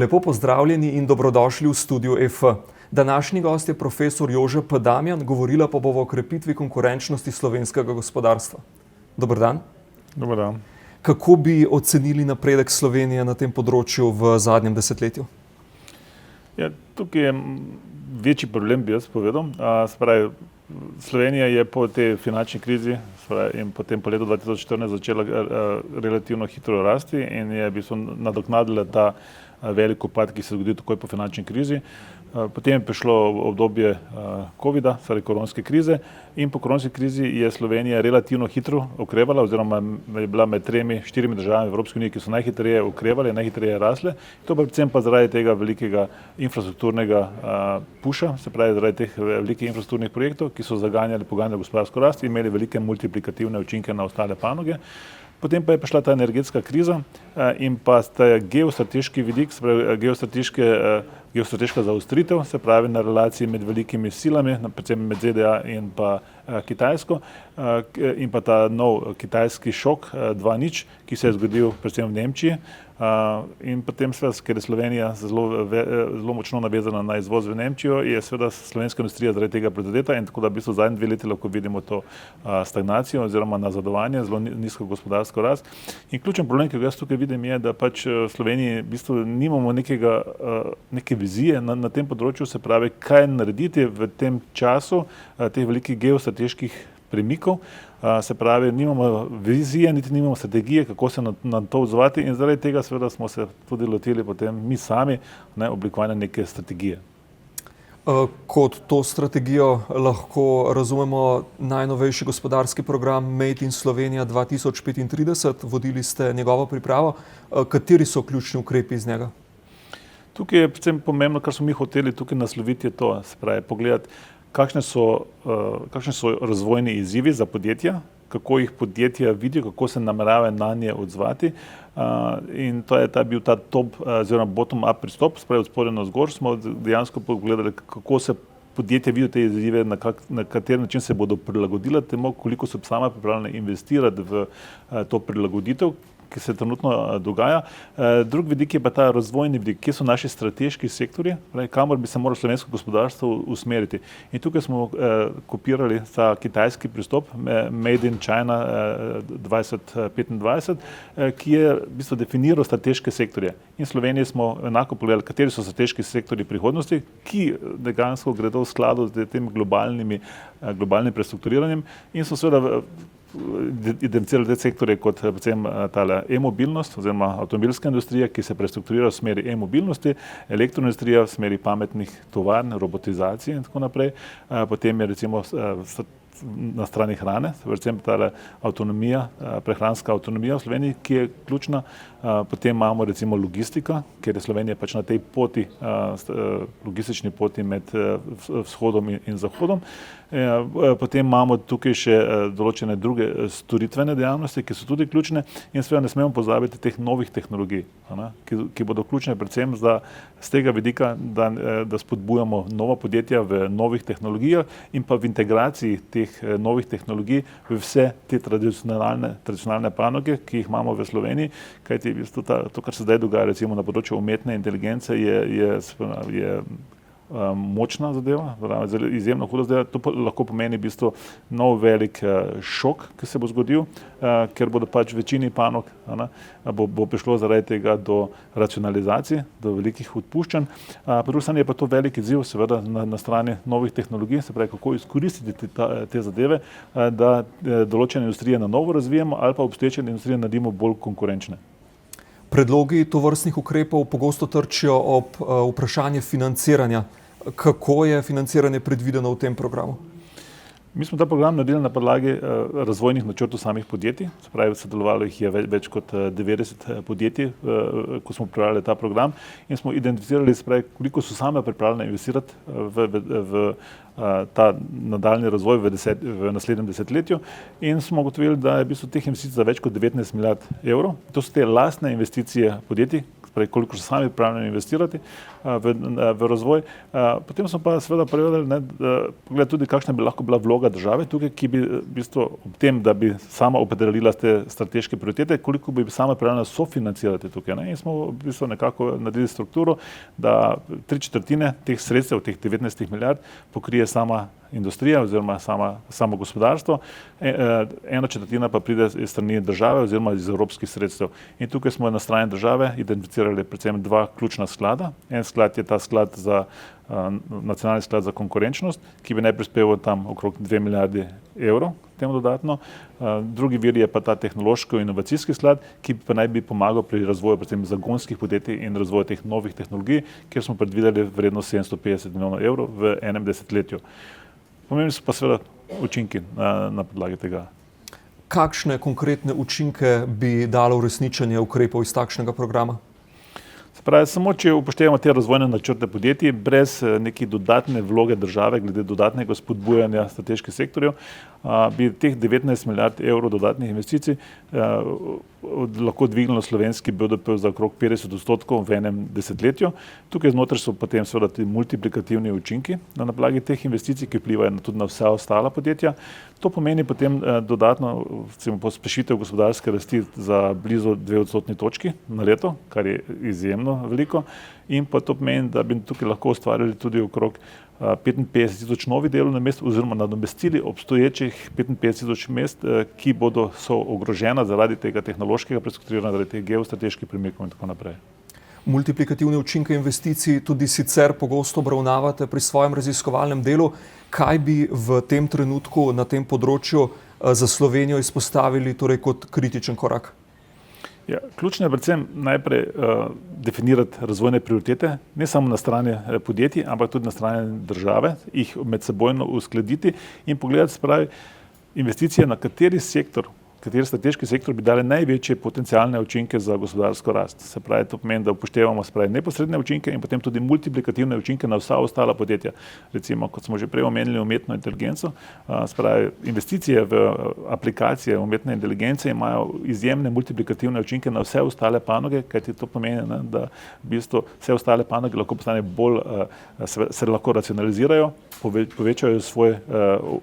Lepo pozdravljeni in dobrodošli v studiu EF. Današnji gost je profesor Jože P. Damjan, govorila pa bo o krepitvi konkurenčnosti slovenskega gospodarstva. Dober dan. Dober dan. Kako bi ocenili napredek Slovenije na tem področju v zadnjem desetletju? Ja, tukaj je večji problem, bi jaz povedal. Slovenija je po tej finančni krizi in potem po letu 2014 začela relativno hitro rasti in je v bistvu nadoknadila ta velik upad, ki se je zgodil takoj po finančni krizi. Potem je prišlo obdobje covida, koronske krize, in po koronski krizi je Slovenija relativno hitro okrevala, oziroma je bila med 3-4 državami Evropske unije, ki so najhitreje okrevale, najhitreje rasle. To pa predvsem pa zaradi tega velikega infrastrukturnega pusha, se pravi zaradi teh velikih infrastrukturnih projektov, ki so poganjali gospodarsko rast in imeli velike multiplikativne učinke na ostale panoge. Potem pa je prišla ta energetska kriza in pa ta geostrateški vidik, se pravi geostrateška zaostritev, se pravi na relaciji med velikimi silami, predvsem med ZDA in pa Kitajsko, in pa ta nov kitajski šok 2:0, ki se je zgodil predvsem v Nemčiji. In potem, ker je Slovenija zelo močno navezana na izvoz v Nemčijo, je seveda slovenska industrija zaradi tega prizadeta in tako da v bistvu zadnji 2 leti lahko vidimo to stagnacijo oziroma nazadovanje, zelo nizko gospodarsko rast. In ključen problem, ki ga jaz tukaj vidim, je, da pač v Sloveniji v bistvu nimamo neke vizije na tem področju, se pravi, kaj narediti v tem času teh velikih geostrateških premikov. Se pravi, nimamo vizije, niti nimamo strategije, kako se na to odzvati in zaradi tega seveda smo se tudi lotili potem mi sami oblikovanja neke strategije. Kot to strategijo lahko razumemo najnovejši gospodarski program Made in Slovenija 2035, vodili ste njegovo pripravo. Kateri so ključni ukrepi iz njega? Tukaj je predvsem pomembno, kar smo mi hoteli tukaj nasloviti, je to, se pravi, pogledati, kakšni so razvojni izzivi za podjetja, kako jih podjetja vidijo, kako se nameravajo na nje odzvati. In to je bil ta top oziroma bottom-up pristop, se pravi od spodaj navzgor smo dejansko pogledali, kako se podjetja vidijo te izzive, na kateri način se bodo prilagodila temu, koliko so sama pripravljena investirati v to prilagoditev, ki se trenutno dogaja. Drug vidik je pa ta razvojni vidik, kje so naši strateški sektorji, kamor bi se moralo slovensko gospodarstvo usmeriti. In tukaj smo kopirali ta kitajski pristop Made in China 2025, ki je v bistvu definiral strateške sektorje. In v Sloveniji smo enako pogledali, kateri so strateški sektorji prihodnosti, ki dejansko gredo v skladu z tem globalnim prestrukturiranjem in so seveda identificirali te sektorje kot predvsem tale e-mobilnost oziroma avtomobilska industrija, ki se prestrukturira v smeri e-mobilnosti, elektroindustrija v smeri pametnih tovarn, robotizacije in tako naprej. Potem je recimo na strani hrane, predvsem tale avtonomija, prehranska avtonomija v Sloveniji, ki je ključna. Potem imamo recimo logistika, ker je Slovenija pač na tej poti, logistični poti med vzhodom in zahodom. Potem imamo tukaj še določene druge storitvene dejavnosti, ki so tudi ključne in seveda ne smemo pozabiti teh novih tehnologij, ki bodo ključne predvsem z tega vidika, da spodbujamo nova podjetja v novih tehnologijah in pa v integraciji teh novih tehnologij v vse te tradicionalne panoge, ki jih imamo v Sloveniji, kajti v bistvu to, kar se zdaj dogaja recimo na področju umetne inteligence, je močna zadeva, izjemno huda zadeva. To lahko pomeni v bistvu nov velik šok, ki se bo zgodil, ker bodo pač večini panog bo prišlo zaradi tega do racionalizacije, do velikih odpuščanj. Po drugi strani je pa to velik izziv seveda na strani novih tehnologij, se pravi, kako izkoristiti te zadeve, da določene industrije na novo razvijamo ali pa obstoječe industrije naredimo bolj konkurenčne. Predlogi tovrstnih ukrepov pogosto trčijo ob vprašanje financiranja. Kako je financiranje predvideno v tem programu? Mi smo ta program naredili na podlagi razvojnih načrtov samih podjetij, se pravi, sodelovalo jih je več kot 90 podjetij, ko smo pripravljali ta program in smo identificirali, se pravi, koliko so same pripravljene investirati v ta nadaljni razvoj v naslednjem desetletju in smo ugotovili, da je v bistvu teh investicij za več kot 19 milijard evrov. To so te lastne investicije podjetij, spravi, koliko so sami pripravljeni investirati v razvoj. Potem smo pa seveda povedali, pogled tudi, kakšna bi lahko bila vloga države tukaj, ki bi v bistvu ob tem, da bi sama opredelila te strateške prioritete, koliko bi sama pripravljena sofinancirati tukaj. In smo v bistvu nekako naredili strukturo, da 3/4 teh sredstev, teh 19 milijard, pokrije sama industrija oziroma samo gospodarstvo, 1/4 pa pride iz strani države oziroma iz evropskih sredstev. In tukaj smo na strani države identificirali predvsem dva ključna sklada. En sklad je ta sklad za nacionalni sklad za konkurenčnost, ki bi naj prispeval tam okrog 2 milijardi evrov temu dodatno. Drugi vir je pa ta tehnološko-inovacijski sklad, ki pa naj bi pomagal pri razvoju predvsem zagonskih podjetij in razvoju teh novih tehnologij, kjer smo predvideli vrednost 750 milijonov evrov v enem desetletju. Pomembni so pa seveda učinki na podlagi tega. Kakšne konkretne učinke bi dalo uresničenje ukrepov iz takšnega programa? Pravi, samo če upoštevamo te razvojne načrte podjetij, brez neke dodatne vloge države glede dodatnega spodbujanja strateških sektorjev, bi teh 19 milijard evrov dodatnih investicij lahko dvignilo slovenski BDP za okrog 50% v enem desetletju. Tukaj znotraj so potem seveda ti multiplikativni učinki na podlagi teh investicij, ki vplivajo tudi na vsa ostala podjetja. To pomeni potem dodatno pospešitev gospodarske rasti za blizu 2% točki na leto, kar je izjemno veliko. In pa to pomeni, da bi tukaj lahko ustvarili tudi okrog 55.000 novih delovnih mest oziroma nadomestili obstoječih 55.000 mest, ki so ogrožena zaradi tega tehnološkega prestrukturiranja, zaradi teh geostrateških premikov in tako naprej. Multiplikativne učinke investicij tudi sicer pogosto obravnavate pri svojem raziskovalnem delu. Kaj bi v tem trenutku na tem področju za Slovenijo izpostavili torej kot kritičen korak? Ja, ključno je predvsem najprej definirati razvojne prioritete, ne samo na strani podjetij, ampak tudi na strani države, jih medsebojno uskladiti in pogledati, spravi, investicije na kateri strateški sektor bi dali največje potencialne učinke za gospodarsko rast. Se pravi, to pomeni, da upoštevamo neposredne učinke in potem tudi multiplikativne učinke na vsa ostala podjetja. Recimo, kot smo že prej omenili, umetno inteligenco, spravi, investicije v aplikacije umetne inteligence imajo izjemne multiplikativne učinke na vse ostale panoge, kajti to pomeni, da v bistvu vse ostale panoge lahko postanejo bolj, se lahko racionalizirajo, povečajo svoj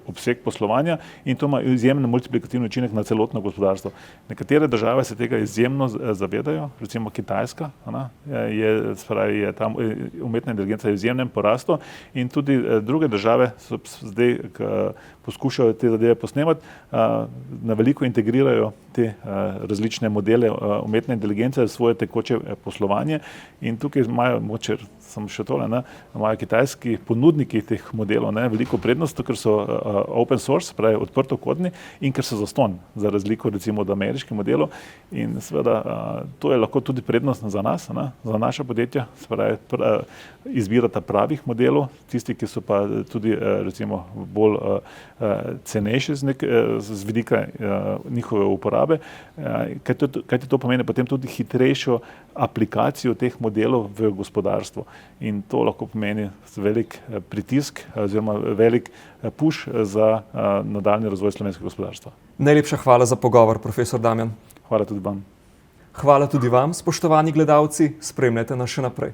obseg poslovanja in to ima izjemen multiplikativni učinek na celotno gospodarstvo. Nekatere države se tega izjemno zavedajo, recimo Kitajska, je tam umetna inteligenca v izjemnem porastu in tudi druge države so zdaj poskušajo te zadeve posnemati, na veliko integrirajo te različne modele umetne inteligence v svoje tekoče poslovanje in tukaj imajo imajo kitajski ponudniki teh modelov veliko prednost, ker so open source, pravi odprtokodni in ker so zastonj, za razliko recimo od ameriških modelov in seveda to je lahko tudi prednost za nas, za naša podjetja, pravi izbirata pravih modelov, tisti, ki so pa tudi recimo bolj cenejši z vidika njihove uporabe, kajti to pomeni potem tudi hitrejšo aplikacijo teh modelov v gospodarstvo in to lahko pomeni velik pritisk oziroma velik push za nadaljnji razvoj slovenskega gospodarstva. Najlepša hvala za pogovor, profesor Damjan. Hvala tudi vam. Hvala tudi vam, spoštovani gledalci, spremljajte nas še naprej.